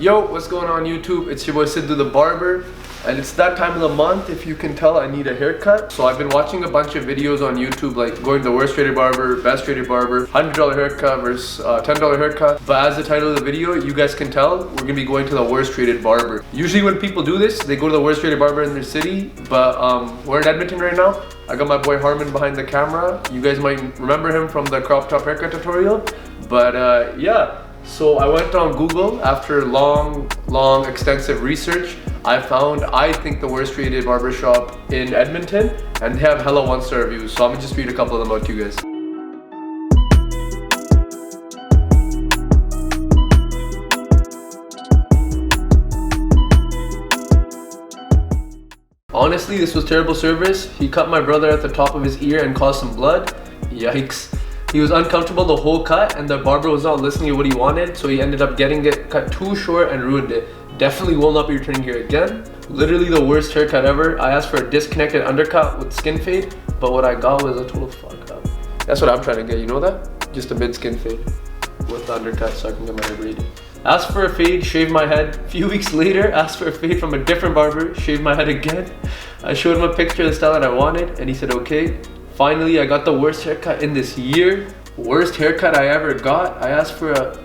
Yo, what's going on YouTube? It's your boy Sidhu the barber, and it's that time of the month. If you can tell, I need a haircut. So I've been watching a bunch of videos on YouTube, like going to the worst rated barber, best rated barber, $100 haircut versus $10 haircut. But as the title of the video, you guys can tell, we're gonna be going to the worst rated barber. Usually when people do this, they go to the worst rated barber in their city, but we're in Edmonton right now. I got my boy Harmon behind the camera. You guys might remember him from the crop top haircut tutorial, but yeah. So I went on Google after long extensive research. I found, I think, the worst rated barbershop in Edmonton, and they have hella 1-star reviews. So I'm gonna just read a couple of them out to you guys. Honestly, this was terrible service. He cut my brother at the top of his ear and caused some blood. Yikes. He was uncomfortable the whole cut, and the barber was not listening to what he wanted, so he ended up getting it cut too short and ruined it. Definitely will not be returning here again. Literally the worst haircut ever. I asked for a disconnected undercut with skin fade, but what I got was a total fuck up. That's what I'm trying to get, you know that? Just a mid skin fade with the undercut so I can get my hair braided. Asked for a fade, shaved my head. A few weeks later, asked for a fade from a different barber, shaved my head again. I showed him a picture of the style that I wanted, and he said okay. Finally, I got the worst haircut in this year. Worst haircut I ever got. I asked for a,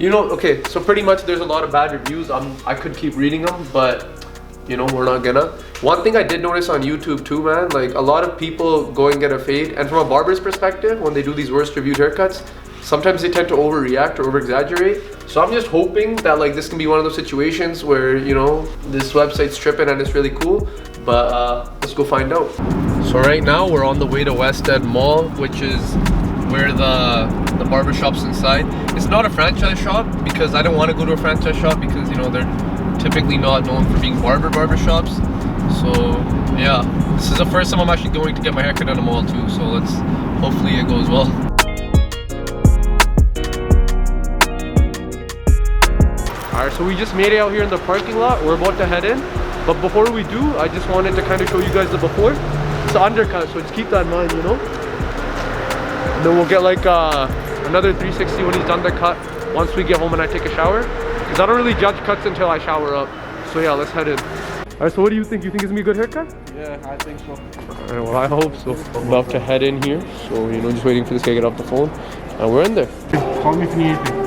you know, okay, so pretty much there's a lot of bad reviews. I could keep reading them, but you know, we're not gonna. One thing I did notice on YouTube too, man, like a lot of people go and get a fade, and from a barber's perspective, when they do these worst reviewed haircuts, sometimes they tend to overreact or over-exaggerate. So I'm just hoping that like this can be one of those situations where, you know, this website's tripping and it's really cool. But let's go find out. So right now we're on the way to West End Mall, which is where the barber shop's inside. It's not a franchise shop because I don't want to go to a franchise shop because, you know, they're typically not known for being barber shops. So yeah, this is the first time I'm actually going to get my haircut at a mall too. So let's, hopefully it goes well. Alright, so we just made it out here in the parking lot. We're about to head in. But before we do, I just wanted to kind of show you guys the before. It's an undercut, so just keep that in mind, you know? And then we'll get like another 360 when he's done the cut once we get home and I take a shower. Because I don't really judge cuts until I shower up. So yeah, let's head in. Alright, so what do you think? You think it's gonna be a good haircut? Yeah, I think so. Alright, well I hope so. I'm about to head in here. So, you know, just waiting for this guy to get off the phone. And we're in there. Call me if you need anything.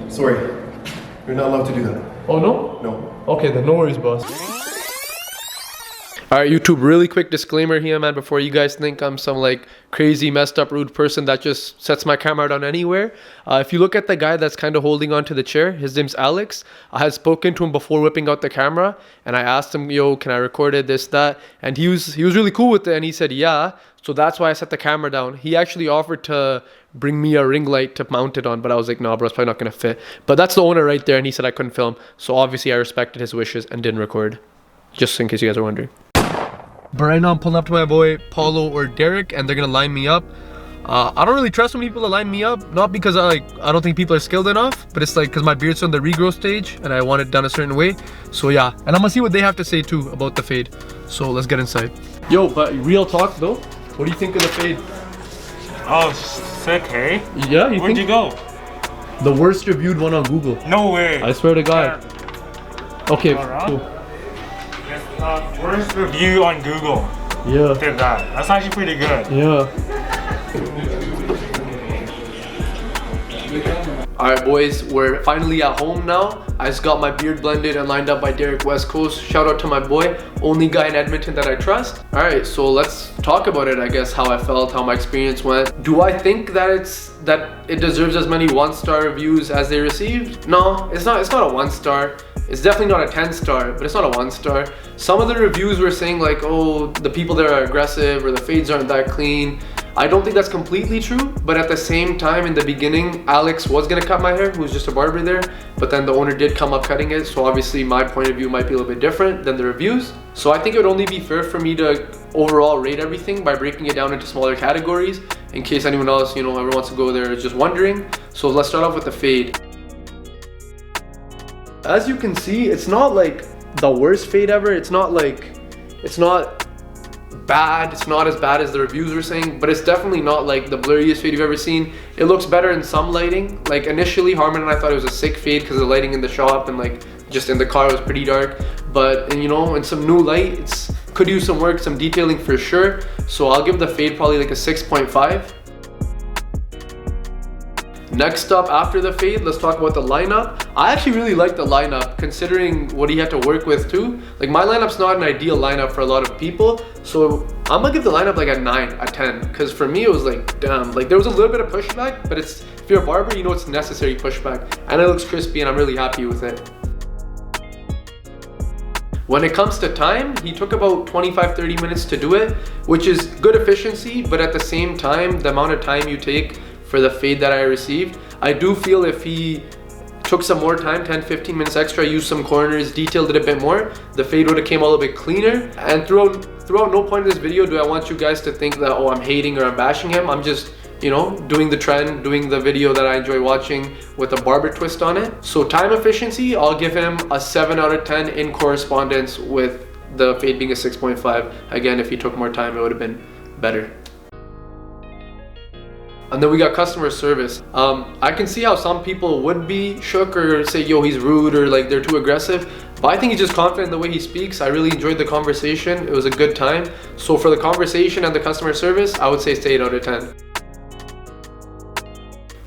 Sorry, you're not allowed to do that. Oh no? No. Okay, then no worries, boss. Alright, YouTube, really quick disclaimer here, man, before you guys think I'm some like crazy, messed up, rude person that just sets my camera down anywhere. If you look at the guy that's kind of holding onto the chair, his name's Alex. I had spoken to him before whipping out the camera, and I asked him, yo, can I record it, this, that? And he was really cool with it, and he said, yeah. So that's why I set the camera down. He actually offered to bring me a ring light to mount it on, but I was like, nah, bro, it's probably not gonna fit. But that's the owner right there, and he said I couldn't film. So obviously I respected his wishes and didn't record. Just in case you guys are wondering. But right now I'm pulling up to my boy Paulo or Derek, and they're gonna line me up. I don't really trust when people to line me up, not because I don't think people are skilled enough, but it's like because my beard's on the regrow stage and I want it done a certain way. So yeah, and I'm gonna see what they have to say too about the fade. So let's get inside. Yo, but real talk though, what do you think of the fade? Oh, sick, hey? Yeah, Where'd you go? The worst reviewed one on Google. No way. I swear to God. Yeah. Okay, Cool. Yes, worst review on Google. Yeah. Did that. That's actually pretty good. Yeah. Alright boys, we're finally at home now. I just got my beard blended and lined up by Derek West Coast. Shout out to my boy, only guy in Edmonton that I trust. Alright, so let's talk about it, I guess, how I felt, how my experience went. Do I think that it deserves as many 1-star reviews as they received? No, it's not a 1-star. It's definitely not a 10-star, but it's not a 1-star. Some of the reviews were saying like, oh, the people there are aggressive or the fades aren't that clean. I don't think that's completely true, but at the same time, in the beginning, Alex was gonna cut my hair, who was just a barber there, but then the owner did come up cutting it, so obviously my point of view might be a little bit different than the reviews. So I think it would only be fair for me to overall rate everything by breaking it down into smaller categories, in case anyone else, you know, ever wants to go there is just wondering. So let's start off with the fade. As you can see, it's not like the worst fade ever. It's not bad. It's not as bad as the reviews were saying, but it's definitely not like the blurriest fade you've ever seen. It looks better in some lighting. Like initially, Harmon and I thought it was a sick fade because the lighting in the shop and like just in the car was pretty dark. But you know, in some new light, it's could use some work, some detailing for sure. So I'll give the fade probably like a 6.5. Next up after the fade, let's talk about the lineup. I actually really like the lineup considering what he had to work with too. Like my lineup's not an ideal lineup for a lot of people. So I'm gonna give the lineup like a 9, a 10. Cause for me it was like, damn, like there was a little bit of pushback, but it's, if you're a barber, you know it's necessary pushback. And it looks crispy and I'm really happy with it. When it comes to time, he took about 25-30 minutes to do it, which is good efficiency, but at the same time, the amount of time you take for the fade that I received, I do feel if he took some more time, 10-15 minutes extra, used some corners, detailed it a bit more, the fade would have came a little bit cleaner. And throughout no point in this video do I want you guys to think that, oh, I'm hating or I'm bashing him. I'm just, you know, doing the trend, doing the video that I enjoy watching with a barber twist on it. So time efficiency, I'll give him a 7 out of 10 in correspondence with the fade being a 6.5. Again, if he took more time, it would have been better. And then we got customer service. I can see how some people would be shook or say, yo, he's rude or like they're too aggressive. But I think he's just confident in the way he speaks. I really enjoyed the conversation. It was a good time. So for the conversation and the customer service, I would say it's 8 out of 10.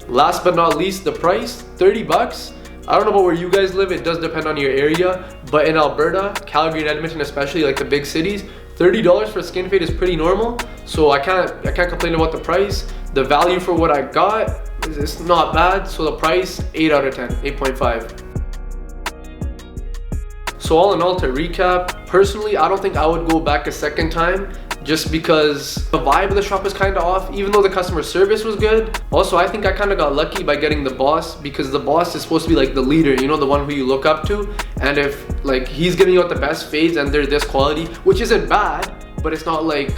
Last but not least, the price, 30 bucks. I don't know about where you guys live, it does depend on your area, but in Alberta, Calgary and Edmonton especially, like the big cities, $30 for a skin fade is pretty normal. So I can't complain about the price. The value for what I got is not bad. So the price, 8 out of 10, 8.5. So all in all, to recap, personally, I don't think I would go back a second time just because the vibe of the shop was kind of off, even though the customer service was good. Also, I think I kind of got lucky by getting the boss, because the boss is supposed to be like the leader, you know, the one who you look up to. And if like he's giving you out the best fades and they're this quality, which isn't bad, but it's not like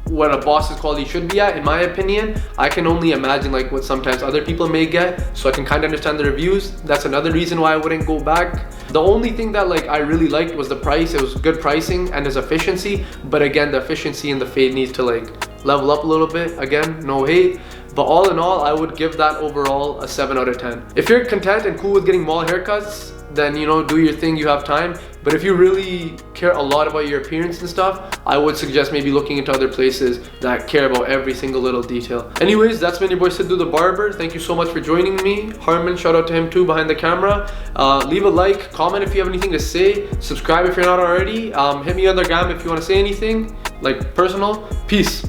what a boss's quality should be at, in my opinion. I can only imagine like what sometimes other people may get, so I can kind of understand the reviews. That's another reason why I wouldn't go back. The only thing that like I really liked was the price. It was good pricing and his efficiency, but again, the efficiency in the fade needs to like level up a little bit. Again, no hate, but all in all, I would give that overall a 7 out of 10. If you're content and cool with getting mall haircuts, then you know, do your thing, you have time. But if you really care a lot about your appearance and stuff, I would suggest maybe looking into other places that care about every single little detail. Anyways, that's been your boy Sidhu the Barber. Thank you so much for joining me. Harmon, shout out to him too behind the camera. Leave a like, comment if you have anything to say, subscribe if you're not already. Hit me on the gram if you want to say anything like personal. Peace.